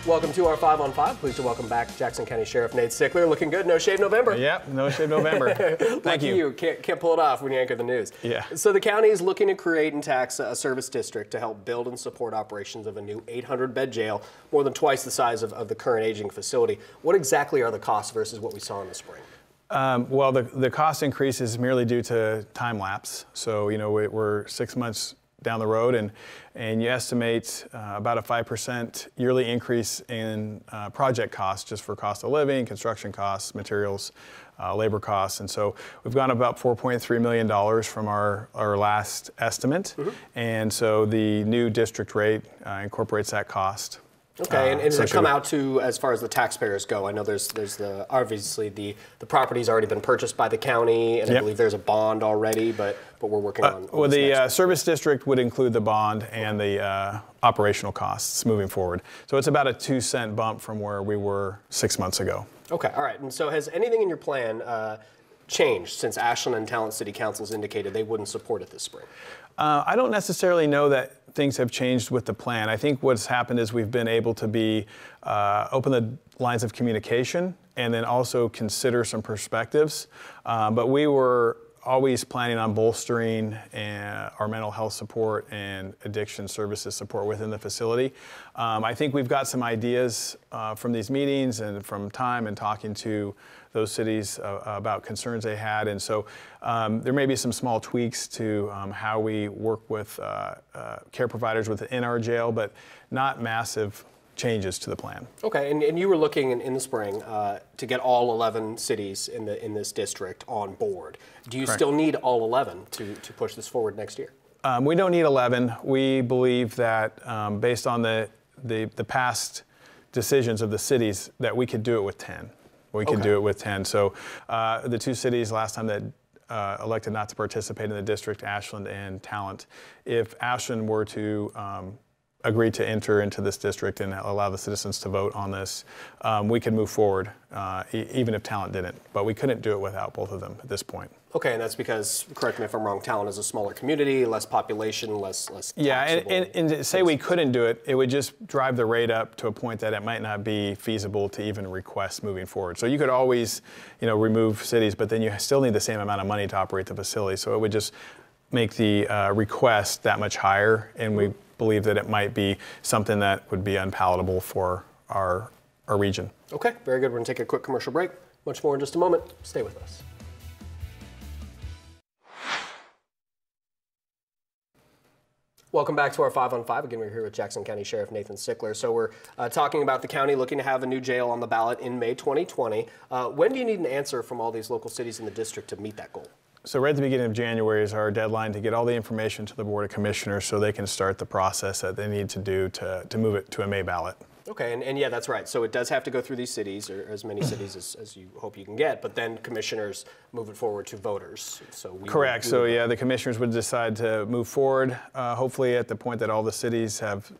Welcome to our 5 on 5. Pleased to welcome back Jackson County Sheriff Nate Sickler. Looking good. No shave November. Yep, no shave November. Thank you. Can't pull it off when you anchor the news. Yeah. So the county is looking to create and tax a service district to help build and support operations of a new 800-bed jail, more than twice the size of the current aging facility. What exactly are the costs versus what we saw in the spring? Well, the cost increase is merely due to time lapse. So, we're 6 months down the road, and you estimate about a 5% yearly increase in project costs, just for cost of living, construction costs, materials, labor costs. And so we've gone about $4.3 million from our last estimate. Mm-hmm. And so the new district rate incorporates that cost. Okay, and does it come out to, as far as the taxpayers go? I know there's obviously the property's already been purchased by the county, and I believe there's a bond already, but we're working on well, the service district would include the bond and the operational costs moving forward. So it's about a 2-cent bump from where we were 6 months ago. Okay, all right. And so has anything in your plan changed since Ashland and Talent City Councils indicated they wouldn't support it this spring? I don't necessarily know that things have changed with the plan. I think what's happened is we've been able to open the lines of communication and then also consider some perspectives. But we were always planning on bolstering our mental health support and addiction services support within the facility. I think we've got some ideas from these meetings and from time and talking to those cities about concerns they had. And so there may be some small tweaks to how we work with care providers within our jail, but not massive changes to the plan. Okay, and you were looking in the spring to get all 11 cities in this district on board. Do you still need all 11 to push this forward next year? We don't need 11. We believe that based on the past decisions of the cities that we could do it with 10. We could do it with 10. So the two cities last time that elected not to participate in the district, Ashland and Talent, if Ashland were to agree to enter into this district and allow the citizens to vote on this, we could move forward, even if Talent didn't. But we couldn't do it without both of them at this point. Okay, and that's because, correct me if I'm wrong, Talent is a smaller community, less population, less yeah, and to say we couldn't do it, it would just drive the rate up to a point that it might not be feasible to even request moving forward. So you could always, remove cities, but then you still need the same amount of money to operate the facility. So it would just make the request that much higher, and we believe that it might be something that would be unpalatable for our region. Okay, very good. We're going to take a quick commercial break. Much more in just a moment. Stay with us. Welcome back to our 5 on 5. Again, we're here with Jackson County Sheriff Nathan Sickler. So we're talking about the county looking to have a new jail on the ballot in May 2020. When do you need an answer from all these local cities in the district to meet that goal? So right at the beginning of January is our deadline to get all the information to the Board of Commissioners so they can start the process that they need to do to move it to a May ballot. Okay, and yeah, that's right. So it does have to go through these cities, or as many cities as you hope you can get, but then commissioners move it forward to voters. So correct. So yeah, the commissioners would decide to move forward, hopefully at the point that all the cities have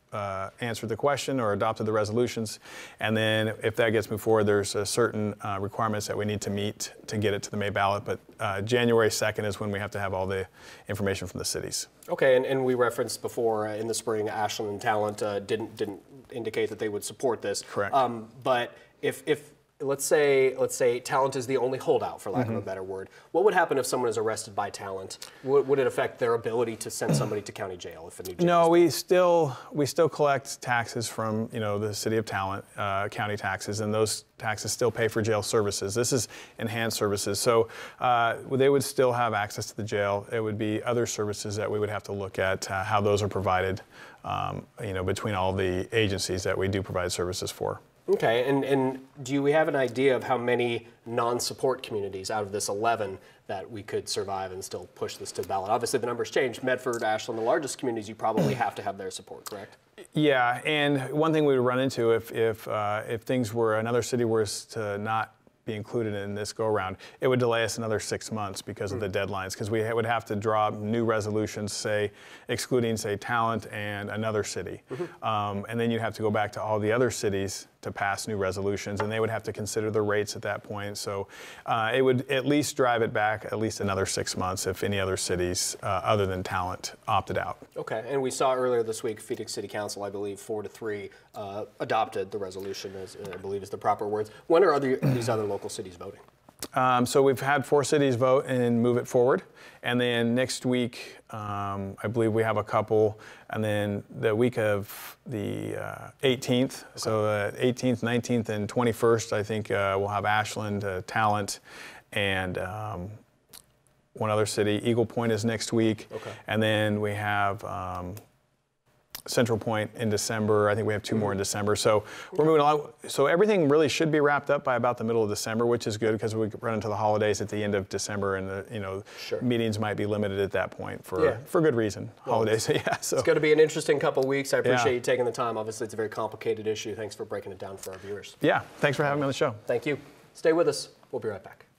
answered the question or adopted the resolutions. And then if that gets moved forward, there's certain requirements that we need to meet to get it to the May ballot. But January 2nd is when we have to have all the information from the cities. Okay, and we referenced before in the spring, Ashland and Talent didn't indicate that they would support this. Correct. But if let's say Talent is the only holdout, for lack of a better word, what would happen if someone is arrested by Talent? Would it affect their ability to send somebody to county jail if a new jail? No, we still collect taxes from the city of Talent, county taxes, and those taxes still pay for jail services. This is enhanced services, so they would still have access to the jail. It would be other services that we would have to look at how those are provided, between all the agencies that we do provide services for. Okay, and do we have an idea of how many non-support communities out of this 11 that we could survive and still push this to the ballot? Obviously, the numbers change. Medford, Ashland, the largest communities, you probably have to have their support, correct? Yeah, and one thing we would run into if things were, another city was to not be included in this go-around, it would delay us another 6 months because of the deadlines, because we would have to draw new resolutions, say, excluding, say, Talent and another city. And then you'd have to go back to all the other cities to pass new resolutions, and they would have to consider the rates at that point. So it would at least drive it back at least another 6 months if any other cities other than Talent opted out. Okay, and we saw earlier this week, Phoenix City Council, I believe 4-3, adopted the resolution, as I believe is the proper words. When are these other local cities voting? So we've had 4 cities vote and move it forward. And then next week, I believe we have a couple. And then the week of the 18th, so the 18th, 19th, and 21st, I think we'll have Ashland, Talent, and one other city. Eagle Point is next week. Okay. And then we have Central Point in December. I think we have 2 more in December. So we're moving along. So everything really should be wrapped up by about the middle of December, which is good because we run into the holidays at the end of December, and the meetings might be limited at that point for good reason. Well, holidays, yeah. So it's going to be an interesting couple of weeks. I appreciate you taking the time. Obviously, it's a very complicated issue. Thanks for breaking it down for our viewers. Yeah, thanks for having me on the show. Thank you. Stay with us. We'll be right back.